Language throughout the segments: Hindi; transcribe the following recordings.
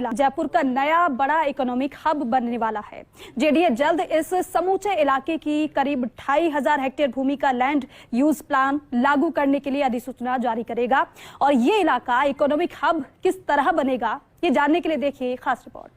जयपुर का नया बड़ा इकोनॉमिक हब बनने वाला है। जेडीए जल्द इस समूचे इलाके की करीब 2500 हेक्टेयर भूमि का लैंड यूज प्लान लागू करने के लिए अधिसूचना जारी करेगा और ये इलाका इकोनॉमिक हब किस तरह बनेगा, ये जानने के लिए देखिए खास रिपोर्ट।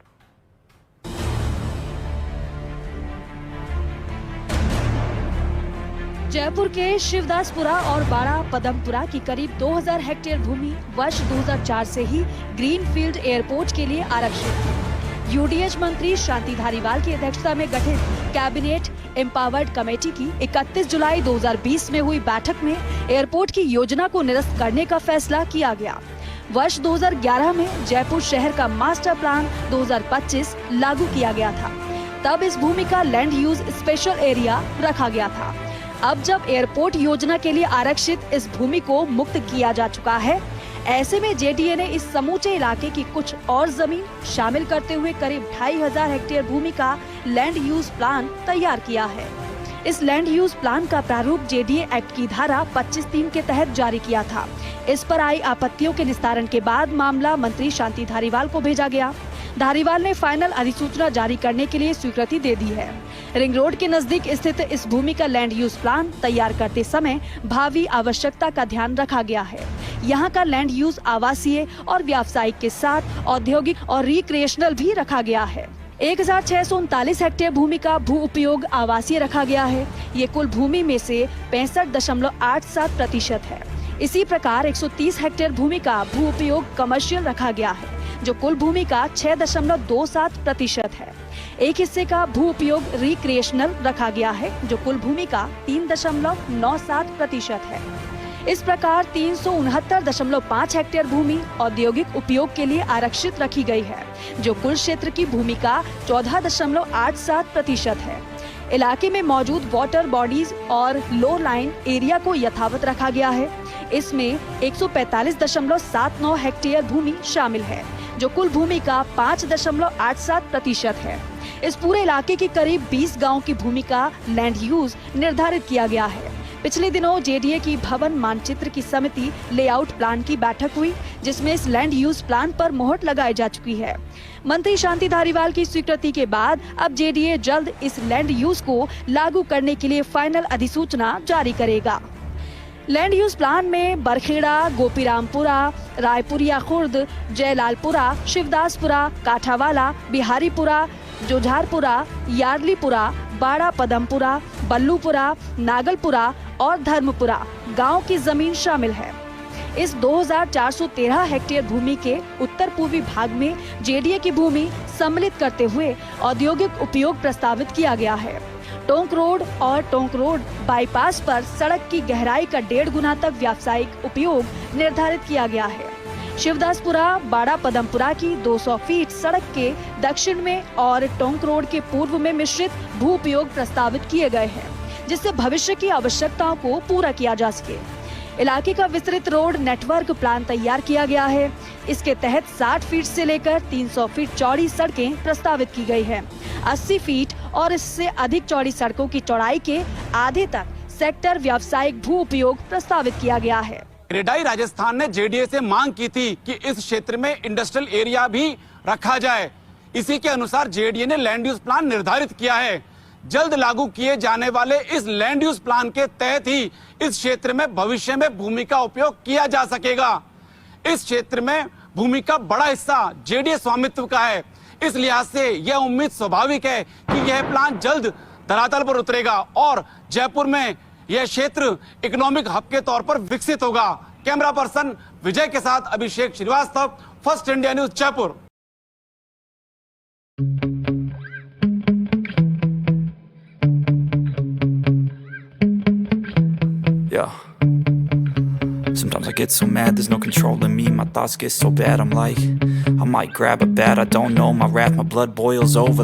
जयपुर के शिवदासपुरा और बाड़ा पदमपुरा की करीब 2000 हेक्टेयर भूमि वर्ष 2004 से ही ग्रीनफील्ड एयरपोर्ट के लिए आरक्षित थी। यूडीएच मंत्री शांति धारीवाल की अध्यक्षता में गठित कैबिनेट एम्पावर्ड कमेटी की 31 जुलाई 2020 में हुई बैठक में एयरपोर्ट की योजना को निरस्त करने का फैसला किया गया। वर्ष 2011 में जयपुर शहर का मास्टर प्लान 2025 लागू किया गया था। तब इस भूमि का लैंड यूज स्पेशल एरिया रखा गया था। अब जब एयरपोर्ट योजना के लिए आरक्षित इस भूमि को मुक्त किया जा चुका है, ऐसे में जेडीए ने इस समूचे इलाके की कुछ और जमीन शामिल करते हुए करीब 2500 हेक्टेयर भूमि का लैंड यूज प्लान तैयार किया है। इस लैंड यूज प्लान का प्रारूप जेडीए एक्ट की धारा 25(3) के तहत जारी किया था। इस पर आई आपत्तियों के निस्तारण के बाद मामला मंत्री शांति धारीवाल को भेजा गया। धारीवाल ने फाइनल अधिसूचना जारी करने के लिए स्वीकृति दे दी है। रिंग रोड के नजदीक स्थित इस भूमि का लैंड यूज प्लान तैयार करते समय भावी आवश्यकता का ध्यान रखा गया है। यहाँ का लैंड यूज आवासीय और व्यावसायिक के साथ औद्योगिक और रिक्रिएशनल भी रखा गया है। 1639 हेक्टेयर भूमि का भू उपयोग आवासीय रखा गया है। ये कुल भूमि में से 65.87% है। इसी प्रकार 130 हेक्टेयर भूमि का भू उपयोग कमर्शियल रखा गया है, जो कुल भूमि का 6.27% है। एक हिस्से का भू उपयोग रिक्रिएशनल रखा गया है, जो कुल भूमि का 3.97% है। इस प्रकार 369.5 हेक्टेयर भूमि औद्योगिक उपयोग के लिए आरक्षित रखी गई है, जो कुल क्षेत्र की भूमि का 14.87% है। इलाके में मौजूद वाटर बॉडीज और लो लाइन एरिया को यथावत रखा गया है। इसमें 145.79 हेक्टेयर भूमि शामिल है, जो कुल भूमि का 5.87% है। इस पूरे इलाके की करीब 20 गांव की भूमि का लैंड यूज निर्धारित किया गया है। पिछले दिनों जेडीए की भवन मानचित्र की समिति लेआउट प्लान की बैठक हुई, जिसमें इस लैंड यूज प्लान पर मोहर लगाई जा चुकी है। मंत्री शांति धारीवाल की स्वीकृति के बाद अब जेडीए जल्द इस लैंड यूज को लागू करने के लिए फाइनल अधिसूचना जारी करेगा। लैंड यूज प्लान में बरखेड़ा, गोपीरामपुरा, रायपुरिया खुर्द, जयलालपुरा, शिवदासपुरा, काठावाला, बिहारीपुरा, जोझारपुरा, यार्लीपुरा, बाड़ा पदमपुरा, बल्लूपुरा, नागलपुरा और धर्मपुरा गांव की जमीन शामिल है। इस 2413 हेक्टेयर भूमि के उत्तर पूर्वी भाग में जेडीए की भूमि सम्मिलित करते हुए औद्योगिक उपयोग प्रस्तावित किया गया है। टोंक रोड और टोंक रोड बाईपास पर सड़क की गहराई का 1.5 गुना तक व्यावसायिक उपयोग निर्धारित किया गया है। शिवदासपुरा बाड़ा पदमपुरा की 200 फीट सड़क के दक्षिण में और टोंक रोड के पूर्व में मिश्रित भू उपयोग प्रस्तावित किए गए हैं, जिससे भविष्य की आवश्यकताओं को पूरा किया जा सके। इलाके का विस्तृत रोड नेटवर्क प्लान तैयार किया गया है। इसके तहत 60 फीट से लेकर 300 फीट चौड़ी सड़कें प्रस्तावित की गई है। 80 फीट और इससे अधिक चौड़ी सड़कों की चौड़ाई के आधे तक सेक्टर व्यावसायिक भू उपयोग प्रस्तावित किया गया है। क्रेडाई राजस्थान ने जेडीए से मांग की थी कि इस क्षेत्र में इंडस्ट्रियल एरिया भी रखा जाए। इसी के अनुसार जेडीए ने लैंड यूज प्लान निर्धारित किया है। जल्द लागू किए जाने वाले इस लैंड यूज प्लान के तहत ही इस क्षेत्र में भविष्य में भूमि का उपयोग किया जा सकेगा। इस क्षेत्र में भूमि का बड़ा हिस्सा जेडीए स्वामित्व का है। इस लिहाज से यह उम्मीद स्वाभाविक है कि यह प्लान जल्द धरातल पर उतरेगा और जयपुर में यह क्षेत्र इकोनॉमिक हब के तौर पर विकसित होगा। कैमरा पर्सन विजय के साथ Abhishek Srivastava, first India news, Jaipur. Yeah. Sometimes I get so mad, there's no controlling me. My thoughts get so bad, I'm like, I might grab a bat, I don't know. My wrath, my blood boils over